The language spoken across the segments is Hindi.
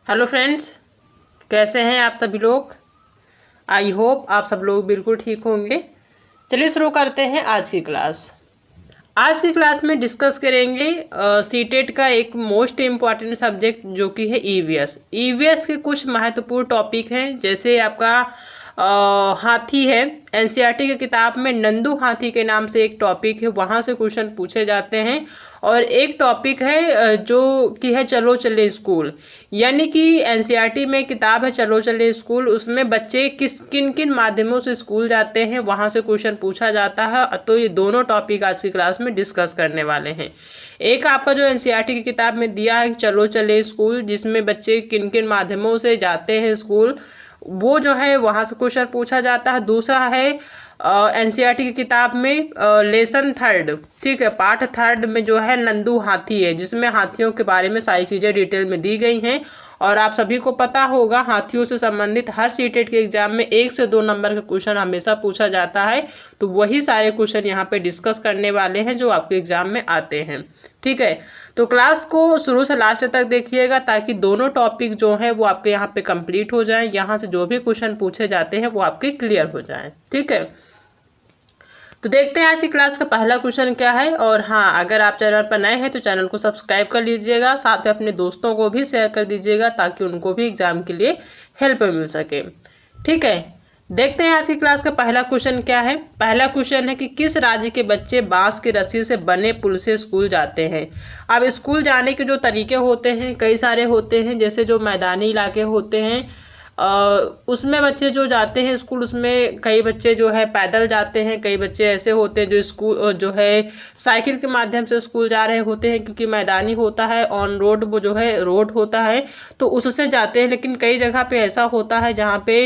हेलो फ्रेंड्स, कैसे हैं आप सभी लोग। आई होप आप सब लोग बिल्कुल ठीक होंगे। चलिए शुरू करते हैं आज की क्लास। आज की क्लास में डिस्कस करेंगे सीटेट का एक मोस्ट इम्पॉर्टेंट सब्जेक्ट जो कि है ईवीएस। ईवीएस के कुछ महत्वपूर्ण टॉपिक हैं, जैसे आपका हाथी है। एनसीईआरटी की किताब में नंदू हाथी के नाम से एक टॉपिक है, वहाँ से क्वेश्चन पूछे जाते हैं। और एक टॉपिक है जो कि है चलो चले स्कूल, यानी कि एनसीईआरटी में किताब है चलो चले स्कूल, उसमें बच्चे किन किन माध्यमों से स्कूल जाते हैं वहाँ से क्वेश्चन पूछा जाता है। तो ये दोनों टॉपिक आज की क्लास में डिस्कस करने वाले हैं। एक आपका जो एनसीईआरटी की किताब में दिया है चलो चले स्कूल, जिसमें बच्चे किन किन माध्यमों से जाते हैं स्कूल, वो जो है वहाँ से क्वेश्चन पूछा जाता है। दूसरा है एनसीईआरटी की किताब में लेसन थर्ड, ठीक है, पाठ थर्ड में जो है नंदू हाथी है, जिसमें हाथियों के बारे में सारी चीज़ें डिटेल में दी गई हैं। और आप सभी को पता होगा हाथियों से संबंधित हर सीटेट के एग्जाम में 1 से 2 नंबर का क्वेश्चन हमेशा पूछा जाता है। तो वही सारे क्वेश्चन यहाँ पे डिस्कस करने वाले हैं जो आपके एग्जाम में आते हैं। ठीक है, तो क्लास को शुरू से लास्ट तक देखिएगा ताकि दोनों टॉपिक जो हैं वो आपके यहाँ पे कंप्लीट हो जाएं। यहाँ से जो भी क्वेश्चन पूछे जाते हैं वो आपके क्लियर हो जाएं। ठीक है, तो देखते हैं आज की क्लास का पहला क्वेश्चन क्या है। और हाँ, अगर आप चैनल पर नए हैं तो चैनल को सब्सक्राइब कर लीजिएगा, साथ में अपने दोस्तों को भी शेयर कर दीजिएगा ताकि उनको भी एग्जाम के लिए हेल्प मिल सके। ठीक है, देखते हैं आज की क्लास का पहला क्वेश्चन क्या है। पहला क्वेश्चन है कि किस राज्य के बच्चे बांस की रस्सी से बने पुल से स्कूल जाते हैं। अब स्कूल जाने के जो तरीके होते हैं कई सारे होते हैं, जैसे जो मैदानी इलाके होते हैं उसमें बच्चे जो जाते हैं स्कूल, उसमें कई बच्चे जो है पैदल जाते हैं, कई बच्चे ऐसे होते हैं जो स्कूल जो है साइकिल के माध्यम से स्कूल जा रहे होते हैं, क्योंकि मैदानी होता है, ऑन रोड वो जो है रोड होता है तो उससे जाते हैं। लेकिन कई जगह पे ऐसा होता है जहाँ पे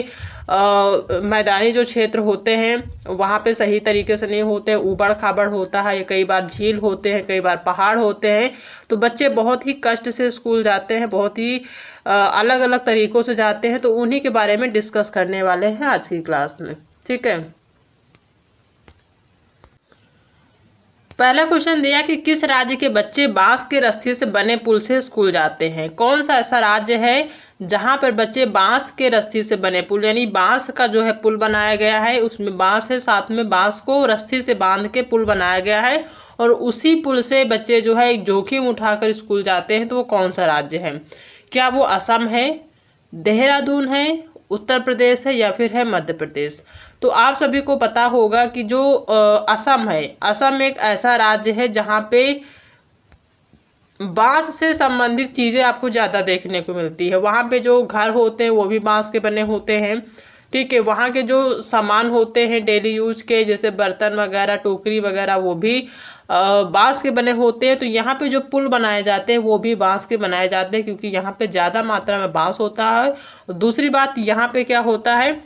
मैदानी जो क्षेत्र होते हैं वहाँ पे सही तरीके से नहीं होते हैं, ऊबड़ खाबड़ होता है, कई बार झील होते हैं, कई बार पहाड़ होते हैं, तो बच्चे बहुत ही कष्ट से स्कूल जाते हैं, बहुत ही अलग अलग तरीकों से जाते हैं। तो उन्हीं के बारे में डिस्कस करने वाले हैं आज की क्लास में। ठीक है, पहला क्वेश्चन दिया कि किस राज्य के बच्चे बांस के रस्सी से बने पुल से स्कूल जाते हैं। कौन सा ऐसा राज्य है जहां पर बच्चे बांस के रस्सी से बने पुल, यानी बांस का जो है पुल बनाया गया है, उसमें बांस है, साथ में बांस को रस्सी से बांध के पुल बनाया गया है और उसी पुल से बच्चे जो है एक जोखिम उठाकर स्कूल जाते हैं। तो वो कौन सा राज्य है? क्या वो असम है, देहरादून है, उत्तर प्रदेश है या फिर है मध्य प्रदेश? तो आप सभी को पता होगा कि जो असम है, असम एक ऐसा राज्य है जहाँ पे बांस से संबंधित चीज़ें आपको ज़्यादा देखने को मिलती है। वहाँ पे जो घर होते हैं वो भी बांस के बने होते हैं। ठीक है, वहाँ के जो सामान होते हैं डेली यूज के, जैसे बर्तन वगैरह, टोकरी वगैरह, वो भी बांस के बने होते हैं। तो यहाँ पे जो पुल बनाए जाते हैं वो भी बांस के बनाए जाते हैं, क्योंकि यहाँ पे ज़्यादा मात्रा में बांस होता है। और दूसरी बात, यहाँ पे क्या होता है,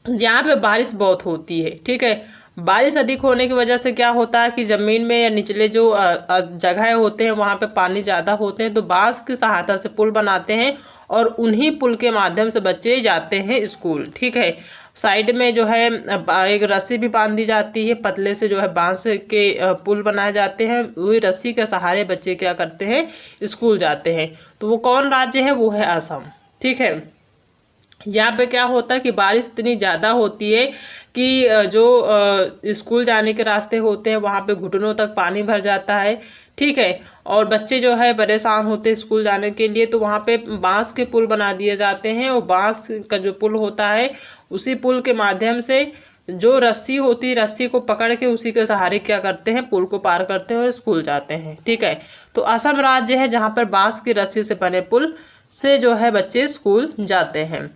यहाँ पे बारिश बहुत होती है। ठीक है, बारिश अधिक होने की वजह से क्या होता है कि ज़मीन में या निचले जो जगह होते हैं वहाँ पे पानी ज़्यादा होते हैं, तो बांस की सहायता से पुल बनाते हैं और उन्हीं पुल के माध्यम से बच्चे जाते हैं स्कूल। ठीक है, साइड में जो है एक रस्सी भी बांध दी जाती है, पतले से जो है बांस के पुल बनाए जाते हैं, वही रस्सी के सहारे बच्चे क्या करते हैं, स्कूल जाते हैं। तो वो कौन राज्य है? वो है असम। ठीक है, यहाँ पे क्या होता है कि बारिश इतनी ज़्यादा होती है कि जो स्कूल जाने के रास्ते होते हैं वहाँ पे घुटनों तक पानी भर जाता है। ठीक है, और बच्चे जो है परेशान होते हैं स्कूल जाने के लिए, तो वहाँ पे बांस के पुल बना दिए जाते हैं और बांस का जो पुल होता है उसी पुल के माध्यम से जो रस्सी होती है, रस्सी को पकड़ के उसी के सहारे क्या करते हैं, पुल को पार करते हैं और स्कूल जाते हैं। ठीक है, तो असम राज्य है जहाँ पर बांस की रस्सी से बने पुल से जो है बच्चे स्कूल जाते हैं।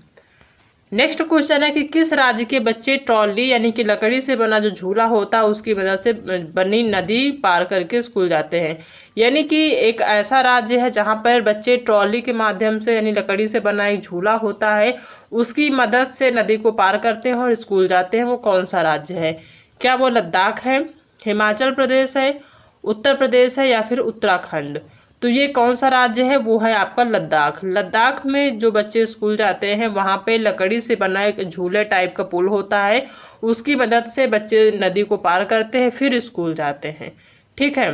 नेक्स्ट क्वेश्चन है कि किस राज्य के बच्चे ट्रॉली यानी कि लकड़ी से बना जो झूला होता है उसकी मदद से बनी नदी पार करके स्कूल जाते हैं। यानी कि एक ऐसा राज्य है जहां पर बच्चे ट्रॉली के माध्यम से यानी लकड़ी से बना एक झूला होता है उसकी मदद से नदी को पार करते हैं और स्कूल जाते हैं। वो कौन सा राज्य है? क्या वो लद्दाख है, हिमाचल प्रदेश है, उत्तर प्रदेश है या फिर उत्तराखंड? तो ये कौन सा राज्य है? वो है आपका लद्दाख। लद्दाख में जो बच्चे स्कूल जाते हैं वहाँ पे लकड़ी से बना एक झूले टाइप का पुल होता है, उसकी मदद से बच्चे नदी को पार करते हैं फिर स्कूल जाते हैं। ठीक है,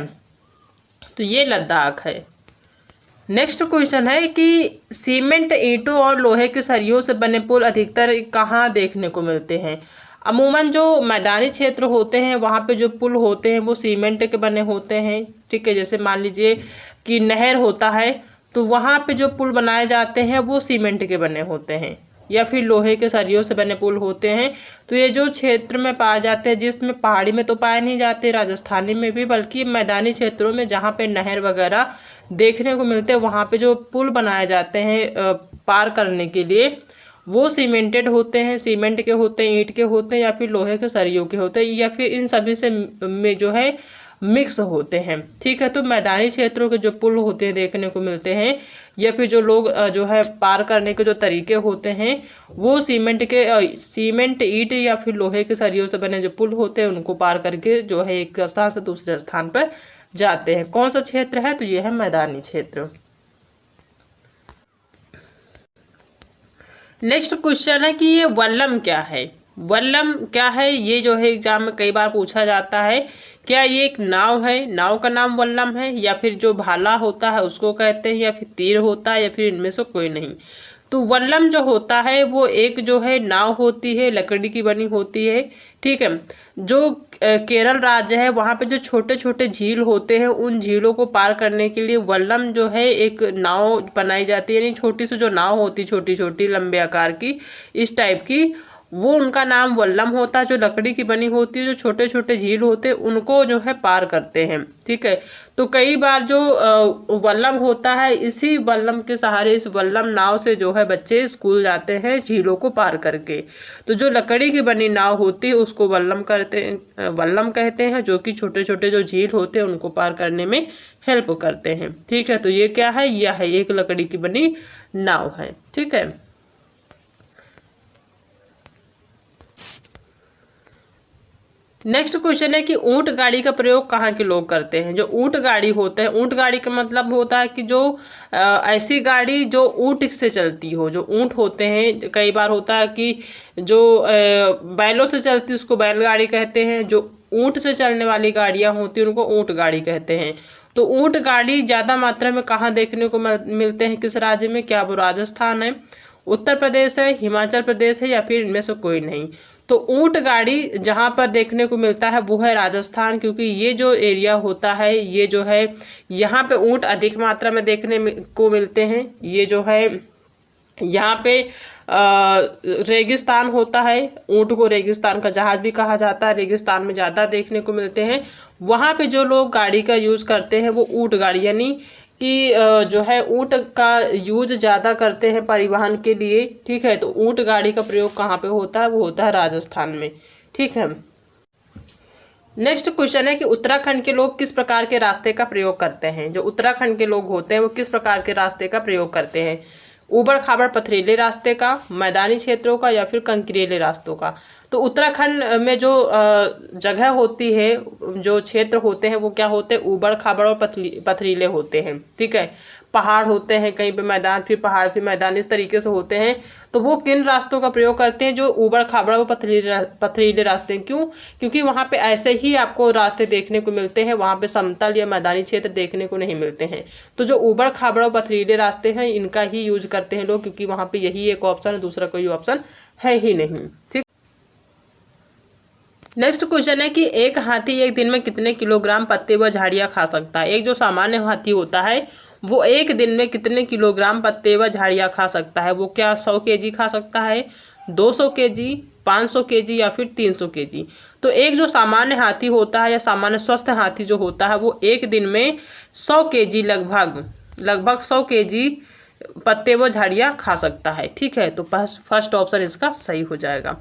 तो ये लद्दाख है। नेक्स्ट क्वेश्चन है कि सीमेंट, ईंटों और लोहे के सरियों से बने पुल अधिकतर कहाँ देखने को मिलते हैं। अमूमन जो मैदानी क्षेत्र होते हैं वहाँ पे जो पुल होते हैं वो सीमेंट के बने होते हैं। ठीक है, जैसे मान लीजिए कि नहर होता है तो वहाँ पे जो पुल बनाए जाते हैं वो सीमेंट के बने होते हैं, या फिर लोहे के सरियों से बने पुल होते हैं। तो ये जो क्षेत्र में पाए जाते हैं, जिसमें पहाड़ी में तो पाए नहीं जाते, राजस्थानी में भी, बल्कि मैदानी क्षेत्रों में जहाँ पे नहर वगैरह देखने को मिलते हैं वहाँ पे जो पुल बनाए जाते हैं पार करने के लिए, वो सीमेंटेड होते हैं, सीमेंट के होते हैं, ईंट के होते हैं, या फिर लोहे के सरियों के होते हैं, या फिर इन सभी से में जो है मिक्स होते हैं। ठीक है, तो मैदानी क्षेत्रों के जो पुल होते हैं देखने को मिलते हैं, या फिर जो लोग जो है पार करने के जो तरीके होते हैं वो सीमेंट, ईंट या फिर लोहे के सरियों से बने जो पुल होते हैं उनको पार करके जो है एक स्थान से दूसरे स्थान पर जाते हैं। कौन सा क्षेत्र है, तो ये है मैदानी क्षेत्र। नेक्स्ट क्वेश्चन है कि ये वल्लम क्या है। वल्लम क्या है, ये जो है एग्जाम में कई बार पूछा जाता है। क्या ये एक नाव है, नाव का नाम वल्लम है, या फिर जो भाला होता है उसको कहते हैं, या फिर तीर होता है, या फिर इनमें से कोई नहीं। तो वल्लम जो होता है वो एक जो है नाव होती है, लकड़ी की बनी होती है। ठीक है, जो केरल राज्य है वहाँ पे जो छोटे छोटे झील होते हैं उन झीलों को पार करने के लिए वल्लम जो है एक नाव बनाई जाती है, यानी छोटी सी जो नाव होती, छोटी छोटी लंबे आकार की, इस टाइप की, वो उनका नाम वल्लम होता है। जो लकड़ी की बनी होती है, जो छोटे छोटे झील होते हैं उनको जो है पार करते हैं। ठीक है, तो कई बार जो वल्लम होता है, इसी वल्लम के सहारे, इस वल्लम नाव से जो है बच्चे स्कूल जाते हैं झीलों को पार करके। तो जो लकड़ी की बनी नाव होती है उसको वल्लम कहते हैं, जो कि छोटे छोटे जो झील होते हैं उनको पार करने में हेल्प करते हैं। ठीक है, तो ये क्या है, यह है एक लकड़ी की बनी नाव है। ठीक है, नेक्स्ट क्वेश्चन है कि ऊंट गाड़ी का प्रयोग कहाँ के लोग करते हैं। जो ऊंट गाड़ी होता है, ऊंट गाड़ी का मतलब होता है कि जो ऐसी गाड़ी जो ऊंट से चलती हो। जो ऊंट होते हैं, कई बार होता है कि जो बैलों से चलती है उसको बैलगाड़ी कहते हैं, जो ऊंट से चलने वाली गाड़ियां होती हैं उनको ऊंट गाड़ी कहते हैं। तो ऊंट गाड़ी ज़्यादा मात्रा में कहाँ देखने को मिलते हैं, किस राज्य में, क्या वो राजस्थान है, उत्तर प्रदेश है, हिमाचल प्रदेश है, या फिर इनमें से कोई नहीं। तो ऊंट गाड़ी जहाँ पर देखने को मिलता है वो है राजस्थान, क्योंकि ये जो एरिया होता है, ये जो है यहाँ पे ऊंट अधिक मात्रा में देखने को मिलते हैं। ये जो है यहाँ पे रेगिस्तान होता है, ऊंट को रेगिस्तान का जहाज भी कहा जाता है, रेगिस्तान में ज़्यादा देखने को मिलते हैं। वहाँ पे जो लोग गाड़ी का यूज़ करते हैं वो ऊंट गाड़ी, यानी कि जो है ऊंट का यूज ज़्यादा करते हैं परिवहन के लिए। ठीक है, तो ऊंट गाड़ी का प्रयोग कहाँ पे होता है, वो होता है राजस्थान में। ठीक है, नेक्स्ट क्वेश्चन है कि उत्तराखंड के लोग किस प्रकार के रास्ते का प्रयोग करते हैं। जो उत्तराखंड के लोग होते हैं वो किस प्रकार के रास्ते का प्रयोग करते हैं, ऊबड़ खाबड़ पथरीले रास्ते का, मैदानी क्षेत्रों का, या फिर कंकरीले रास्तों का। तो उत्तराखंड में जो जगह होती है, जो क्षेत्र होते हैं वो क्या होते हैं, ऊबड़ खाबड़ और पथरीले होते हैं। ठीक है, पहाड़ होते हैं, कहीं पे मैदान, फिर पहाड़, फिर मैदान, इस तरीके से होते हैं। तो वो किन रास्तों का प्रयोग करते हैं, जो ऊबड़ खाबड़ और पथरीले रास्ते हैं। क्यों, क्योंकि वहाँ पे ऐसे ही आपको रास्ते देखने को मिलते हैं, वहाँ पे समतल या मैदानी क्षेत्र देखने को नहीं मिलते हैं। तो जो ऊबड़ खाबड़ और पथरीले रास्ते हैं इनका ही यूज करते हैं लोग, क्योंकि वहाँ पे यही एक ऑप्शन है, दूसरा कोई ऑप्शन है ही नहीं। ठीक, नेक्स्ट क्वेश्चन है कि एक हाथी एक दिन में कितने किलोग्राम पत्ते व झाड़ियाँ खा सकता है। एक जो सामान्य हाथी होता है वो एक दिन में कितने किलोग्राम पत्ते व झाड़ियाँ खा सकता है। वो क्या 100 केजी खा सकता है, 200 केजी, 500 केजी, या फिर 300 केजी। तो एक जो सामान्य हाथी होता है या सामान्य स्वस्थ हाथी जो होता है वो एक दिन में 100 केजी, लगभग 100 केजी पत्ते व झाड़ियाँ खा सकता है। ठीक है, तो फर्स्ट ऑप्शन इसका सही हो जाएगा।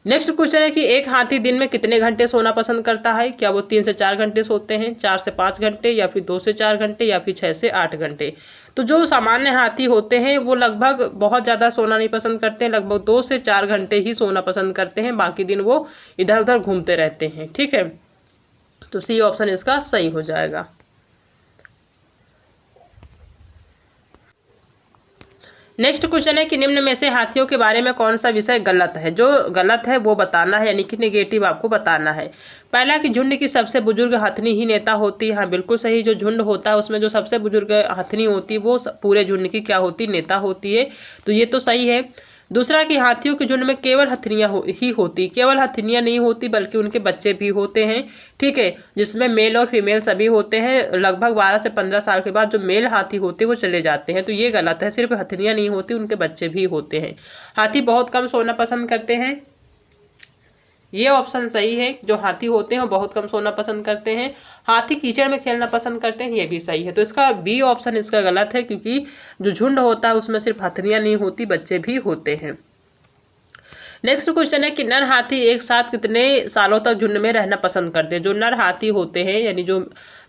नेक्स्ट क्वेश्चन है कि एक हाथी दिन में कितने घंटे सोना पसंद करता है। क्या वो 3 से 4 घंटे सोते हैं, 4 से 5 घंटे, या फिर 2 से 4 घंटे, या फिर 6 से 8 घंटे। तो जो सामान्य हाथी होते हैं वो लगभग बहुत ज़्यादा सोना नहीं पसंद करते हैं, लगभग 2 से 4 घंटे ही सोना पसंद करते हैं, बाकी दिन वो इधर उधर घूमते रहते हैं। ठीक है, तो सी ऑप्शन इसका सही हो जाएगा। नेक्स्ट क्वेश्चन है कि निम्न में से हाथियों के बारे में कौन सा विषय गलत है। जो गलत है वो बताना है, यानी कि नेगेटिव आपको बताना है। पहला कि झुंड की सबसे बुजुर्ग हथनी ही नेता होती है। हाँ बिल्कुल सही। जो झुंड होता है उसमें जो सबसे बुजुर्ग हथनी होती है वो पूरे झुंड की क्या होती, नेता होती है। तो ये तो सही है। दूसरा कि हाथियों के झुंड में केवल हथनियां ही होती, केवल हथनियां नहीं होती बल्कि उनके बच्चे भी होते हैं। ठीक है, जिसमें मेल और फीमेल सभी होते हैं। लगभग 12 से 15 साल के बाद जो मेल हाथी होते हैं वो चले जाते हैं। तो ये गलत है, सिर्फ हथनियां नहीं होती, उनके बच्चे भी होते हैं। हाथी बहुत कम सोना पसंद करते हैं, ये ऑप्शन सही है। जो हाथी होते हैं वो बहुत कम सोना पसंद करते हैं। हाथी कीचड़ में खेलना पसंद करते हैं, ये भी सही है। तो इसका बी ऑप्शन इसका गलत है, क्योंकि जो झुंड होता है उसमें सिर्फ हथनियां नहीं होती, बच्चे भी होते हैं। नेक्स्ट क्वेश्चन है कि नर हाथी एक साथ कितने सालों तक झुंड में रहना पसंद करते हैं। जो नर हाथी होते हैं यानी जो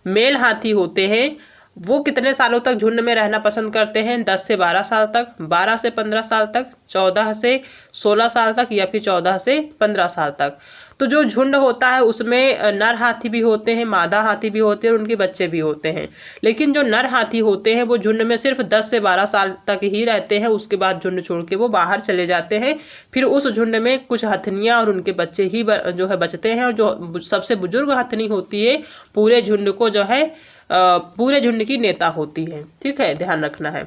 मेल हाथी होते हैं वो कितने सालों तक झुंड में रहना पसंद करते हैं। 10 से 12 साल तक, 12 से 15 साल तक, 14 से 16 साल तक, या फिर 14 से 15 साल तक। तो जो झुंड होता है उसमें नर हाथी भी होते हैं, मादा हाथी भी होते हैं और उनके बच्चे भी होते हैं। लेकिन जो नर हाथी होते हैं वो झुंड में सिर्फ 10 से 12 साल तक ही रहते हैं, उसके बाद झुंड छोड़ के वो बाहर चले जाते हैं। फिर उस झुंड में कुछ हथनियां और उनके बच्चे ही जो है बचते हैं। और जो सबसे बुजुर्ग हथनी होती है पूरे झुंड को जो है पूरे झुंड की नेता होती है। ठीक है, ध्यान रखना है।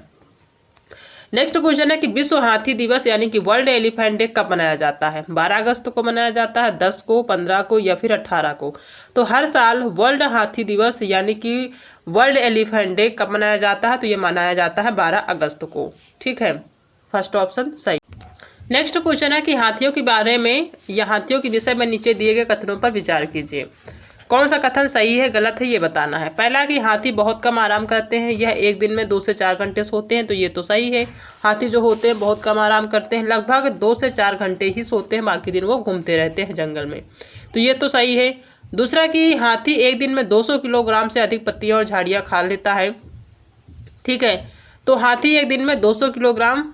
नेक्स्ट क्वेश्चन है कि विश्व हाथी दिवस यानी कि वर्ल्ड एलिफेंट डे कब मनाया जाता है। 12 अगस्त को मनाया जाता है, 10 को, 15 को, या फिर 18 को। तो हर साल वर्ल्ड हाथी दिवस यानी कि वर्ल्ड एलिफेंट डे कब मनाया जाता है, तो ये मनाया जाता है 12 अगस्त को। ठीक है, फर्स्ट ऑप्शन सही। नेक्स्ट क्वेश्चन है कि हाथियों के बारे में या हाथियों के विषय में नीचे दिए गए कथनों पर विचार कीजिए। कौन सा कथन सही है गलत है ये बताना है। पहला कि हाथी बहुत कम आराम करते हैं, यह एक दिन में 2 से 4 घंटे सोते हैं। तो ये तो सही है। हाथी जो होते हैं बहुत कम आराम करते हैं, लगभग 2 से 4 घंटे ही सोते हैं, बाकी दिन वो घूमते रहते हैं जंगल में। तो ये तो सही है। दूसरा कि हाथी एक दिन में 200 किलोग्राम से अधिक पत्तियां और झाड़ियाँ खा लेता है। ठीक है, तो हाथी एक दिन में 200 किलोग्राम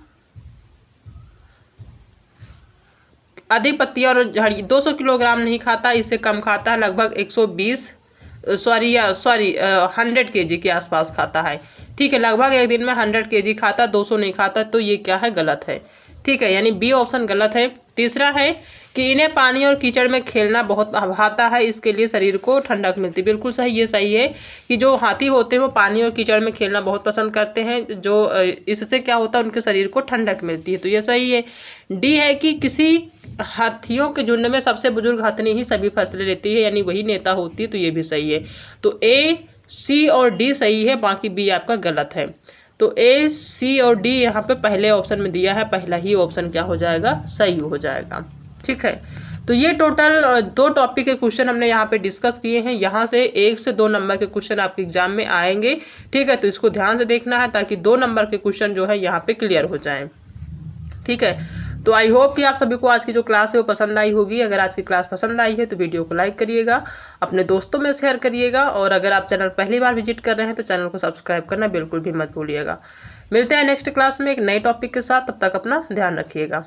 अधिक पत्तियां और झाड़ी 200 किलोग्राम नहीं खाता, इससे कम खाता है। लगभग 120 100 केजी के आसपास खाता है। ठीक है, लगभग एक दिन में 100 केजी खाता, 200 नहीं खाता। तो ये क्या है, गलत है। ठीक है, यानी बी ऑप्शन गलत है। तीसरा है कि इन्हें पानी और कीचड़ में खेलना बहुत भाता है, इसके लिए शरीर को ठंडक मिलती है। बिल्कुल सही, ये सही है कि जो हाथी होते हैं वो पानी और कीचड़ में खेलना बहुत पसंद करते हैं, जो इससे क्या होता है उनके शरीर को ठंडक मिलती है। तो ये सही है। डी है कि किसी हाथियों के झुंड में सबसे बुजुर्ग हथनी ही सभी फैसले लेती है, यानी वही नेता होती है। तो ये भी सही है। तो ए, सी और डी सही है, बाकी बी आपका गलत है। तो ए, सी और डी यहाँ पे पहले ऑप्शन में दिया है, पहला ही ऑप्शन क्या हो जाएगा, सही हो जाएगा। ठीक है, तो ये टोटल 2 टॉपिक के क्वेश्चन हमने यहाँ पे डिस्कस किए हैं। यहाँ से 1 से 2 नंबर के क्वेश्चन आपके एग्जाम में आएंगे। ठीक है, तो इसको ध्यान से देखना है ताकि 2 नंबर के क्वेश्चन जो है यहाँ पे क्लियर हो जाएं। ठीक है, तो आई होप कि आप सभी को आज की जो क्लास है वो पसंद आई होगी। अगर आज की क्लास पसंद आई है तो वीडियो को लाइक करिएगा, अपने दोस्तों में शेयर करिएगा, और अगर आप चैनल पहली बार विजिट कर रहे हैं तो चैनल को सब्सक्राइब करना बिल्कुल भी मत भूलिएगा। मिलते हैं नेक्स्ट क्लास में एक नए टॉपिक के साथ, तब तक अपना ध्यान रखिएगा।